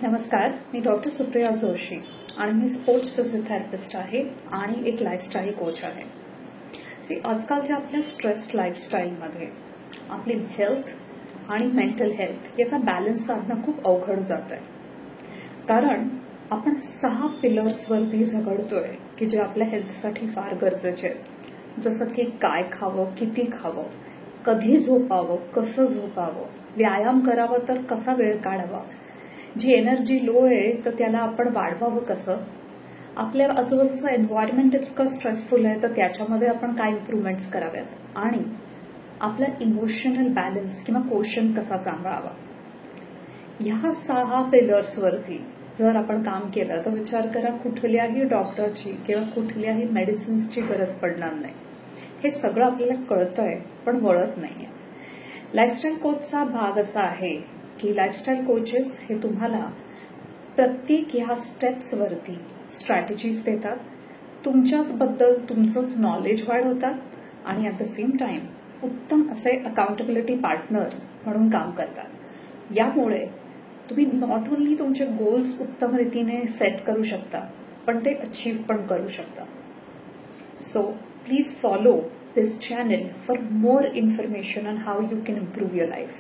नमस्कार, मी डॉक्टर सुप्रिया जोशी आणि मी sports physiotherapist आहे आणि एक लाईफस्टाईल कोच आहे. आजकालच्या आपल्या स्ट्रेस्ड लाईफस्टाईलमध्ये आपली हेल्थ आणि मेंटल हेल्थ याचा बॅलन्स साधणं खूप अवघड जात आहे. कारण आपण 6 पिलर्सवरती झगडतोय की जे आपल्या हेल्थसाठी फार गरजेचे आहेत. जसं की काय खावं, किती खावं, कधी झोपावं, कसं झोपावं, व्यायाम करावा तर कसा वेळ काढावा, जी एनर्जी लो आहे तर त्याला आपण वाढवावं कसं, आपल्या आजूबाजूचं एन्व्हायरमेंट इतकं स्ट्रेसफुल आहे तर त्याच्यामध्ये आपण काय इम्प्रूव्हमेंट्स कराव्यात आणि आपला इमोशनल बॅलन्स किंवा क्वोशंट कसा सांभाळावा. ह्या 6 पिलर्सवरती जर आपण काम केलं तर विचार करा, कुठल्याही डॉक्टरची किंवा कुठल्याही मेडिसिन्सची गरज पडणार नाही. हे सगळं आपल्याला कळतंय पण वळत नाहीये. लाईफस्टाईल कोचचा भाग असा आहे की लाईफस्टाईल कोचेस हे तुम्हाला प्रत्येक ह्या स्टेप्सवरती स्ट्रॅटेजीज देतात, तुमच्याचबद्दल तुमचंच नॉलेज वाढवतात आणि ॲट द सेम टाइम उत्तम असे अकाउंटेबिलिटी पार्टनर म्हणून काम करतात. यामुळे तुम्ही नॉट ओनली तुमचे गोल्स उत्तम रीतीने सेट करू शकता पण ते अचीव पण करू शकता. So please follow this channel for more information on how you can improve your life.